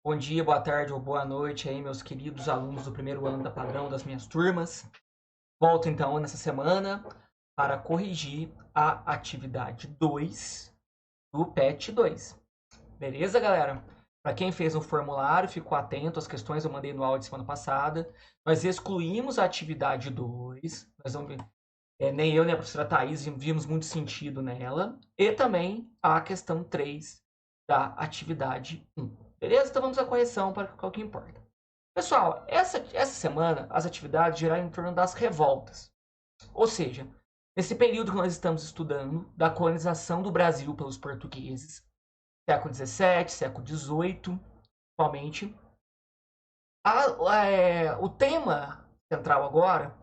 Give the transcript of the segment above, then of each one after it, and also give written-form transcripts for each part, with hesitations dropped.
Bom dia, boa tarde ou boa noite aí, meus queridos alunos do primeiro ano da Padrão das minhas turmas. Volto então nessa semana para corrigir a atividade 2 do PET 2. Beleza, galera? Para quem fez o formulário, ficou atento às questões eu mandei no áudio semana passada. Nós excluímos a atividade 2. Nós vamos ver. Nem eu nem a professora Thaís vimos muito sentido nela. E também a questão 3 da atividade 1. Beleza? Então vamos à correção para o que importa. Pessoal, essa semana as atividades giraram em torno das revoltas. Ou seja, nesse período que nós estamos estudando da colonização do Brasil pelos portugueses, século XVII, século XVIII, principalmente, o tema central agora,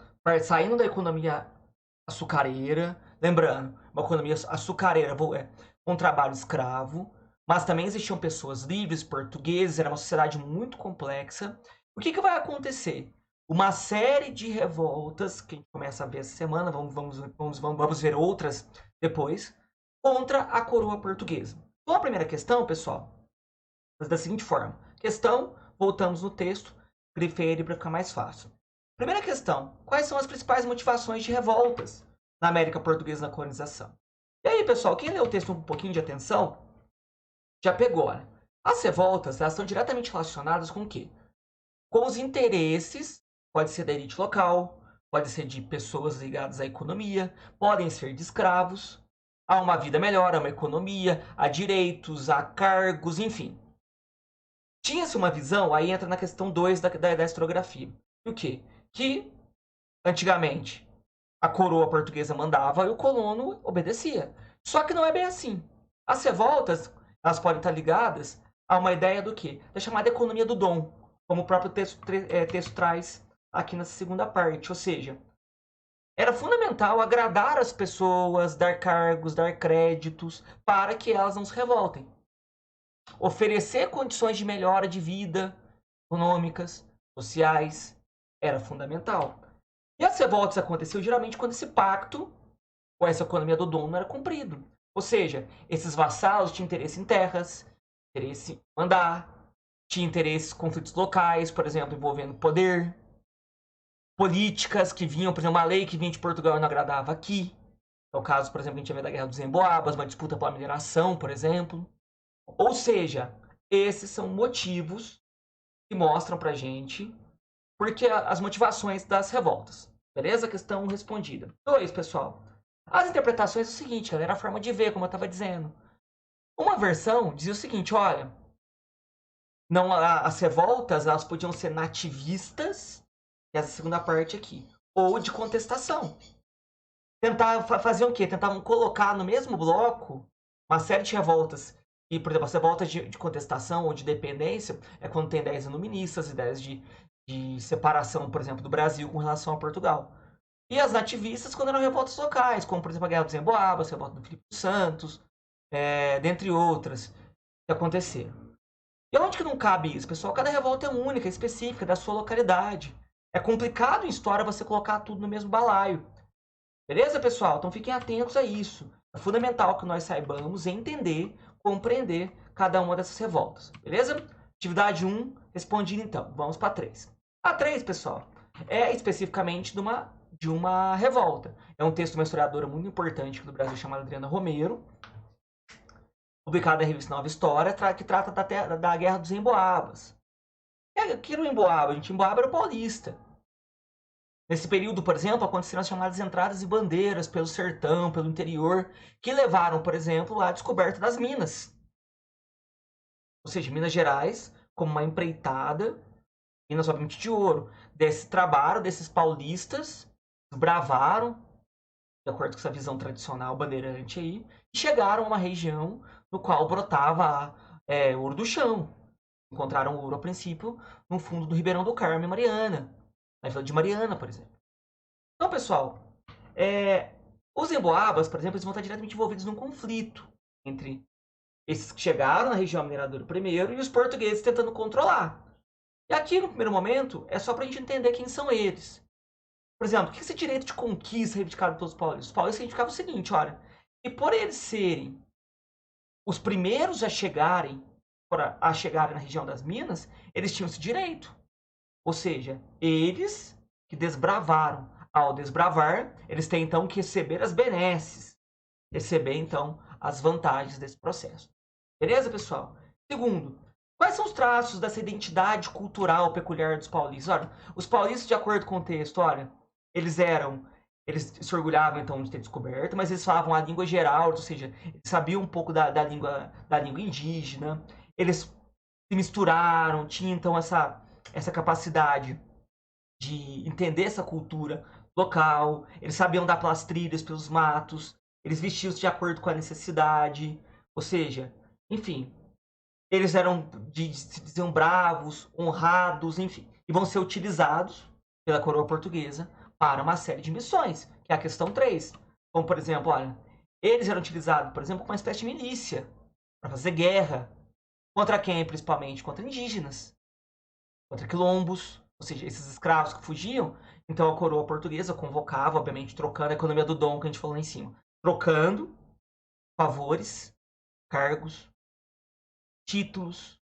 saindo da economia açucareira, lembrando, uma economia açucareira com trabalho escravo, mas também existiam pessoas livres, portugueses, era uma sociedade muito complexa. O que vai acontecer? Uma série de revoltas que a gente começa a ver essa semana, vamos ver outras depois, contra a coroa portuguesa. Então a primeira questão, pessoal, é da seguinte forma. Questão, voltamos no texto, grifei ele para ficar mais fácil. Primeira questão, quais são as principais motivações de revoltas na América Portuguesa na colonização? E aí, pessoal, quem leu o texto com um pouquinho de atenção, já pegou, né? As revoltas, elas estão diretamente relacionadas com o quê? Com os interesses, pode ser da elite local, pode ser de pessoas ligadas à economia, podem ser de escravos, a uma vida melhor, a uma economia, a direitos, a cargos, enfim. Tinha-se uma visão, aí entra na questão 2 da historiografia. E o quê? Que, antigamente, a coroa portuguesa mandava e o colono obedecia. Só que não é bem assim. As revoltas, elas podem estar ligadas a uma ideia do quê? Da chamada economia do dom, como o próprio texto traz aqui nessa segunda parte. Ou seja, era fundamental agradar as pessoas, dar cargos, dar créditos, para que elas não se revoltem. Oferecer condições de melhora de vida, econômicas, sociais, era fundamental. E as revoltas aconteciam geralmente quando esse pacto, com essa economia do dono, era cumprido. Ou seja, esses vassalos tinham interesse em terras, interesse em mandar, tinham interesses em conflitos locais, por exemplo, envolvendo poder, políticas que vinham, por exemplo, uma lei que vinha de Portugal e não agradava aqui. É o caso, por exemplo, a gente vê da Guerra dos Emboabas, uma disputa pela mineração, por exemplo. Ou seja, esses são motivos que mostram pra gente porque as motivações das revoltas. Beleza? Questão respondida. 2, pessoal. As interpretações é o seguinte, galera, a forma de ver, como eu estava dizendo. Uma versão dizia o seguinte, olha, não, as revoltas elas podiam ser nativistas, essa segunda parte aqui, ou de contestação. Faziam o quê? Tentavam colocar no mesmo bloco uma série de revoltas. E, por exemplo, as revoltas de contestação ou de dependência é quando tem ideias iluministas, ideias de separação, por exemplo, do Brasil com relação a Portugal. E as nativistas quando eram revoltas locais, como, por exemplo, a Guerra dos Emboabas, a revolta do Filipe dos Santos, dentre outras que aconteceram. E onde que não cabe isso, pessoal? Cada revolta é única, específica, da sua localidade. É complicado em história você colocar tudo no mesmo balaio. Beleza, pessoal? Então fiquem atentos a isso. É fundamental que nós saibamos entender, compreender cada uma dessas revoltas. Beleza? Atividade 1, respondida então. Vamos para 3. A 3, pessoal, é especificamente de uma revolta. É um texto de uma historiadora muito importante do Brasil chamada Adriana Romero, publicada na revista Nova História, que trata da Guerra dos Emboabas. O que era o Emboaba? Gente, Emboaba era o paulista. Nesse período, por exemplo, aconteceram as chamadas entradas e bandeiras pelo sertão, pelo interior, que levaram, por exemplo, à descoberta das minas. Ou seja, Minas Gerais, como uma empreitada, Minas obviamente de ouro, desse trabalho desses paulistas, bravaram, de acordo com essa visão tradicional bandeirante aí, e chegaram a uma região no qual brotava ouro do chão. Encontraram ouro, a princípio, no fundo do Ribeirão do Carmo, em Mariana, na Vila de Mariana, por exemplo. Então, pessoal, os emboabas, por exemplo, eles vão estar diretamente envolvidos num conflito entre esses que chegaram na região mineradora primeiro e os portugueses tentando controlar. E aqui, no primeiro momento, é só para a gente entender quem são eles. Por exemplo, o que é esse direito de conquista reivindicado pelos paulistas? Os paulistas reivindicavam o seguinte, olha, e por eles serem os primeiros a chegarem a chegarem na região das minas, eles tinham esse direito. Ou seja, eles que desbravaram. Ao desbravar, eles têm então que receber as benesses, receber então as vantagens desse processo. Beleza, pessoal? Segundo, quais são os traços dessa identidade cultural peculiar dos paulistas? Olha, os paulistas, de acordo com o texto, olha, eles se orgulhavam então de ter descoberto, mas eles falavam a língua geral, ou seja, eles sabiam um pouco da língua indígena, eles se misturaram, tinham então essa capacidade de entender essa cultura local, eles sabiam dar pelas trilhas, pelos matos, eles vestiam de acordo com a necessidade, ou seja, enfim, eles eram se diziam bravos, honrados, enfim, e vão ser utilizados pela coroa portuguesa para uma série de missões, que é a questão 3. Como, por exemplo, olha, eles eram utilizados, por exemplo, como uma espécie de milícia, para fazer guerra. Contra quem, principalmente? Contra indígenas, contra quilombos, ou seja, esses escravos que fugiam. Então a coroa portuguesa convocava, obviamente, trocando a economia do dom que a gente falou lá em cima, trocando favores, cargos, títulos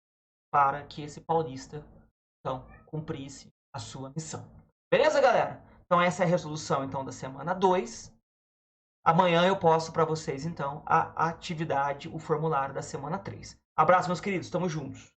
para que esse paulista então cumprisse a sua missão. Beleza, galera? Então essa é a resolução então da semana 2. Amanhã eu posto para vocês então a atividade, o formulário da semana 3. Abraço, meus queridos, tamo juntos.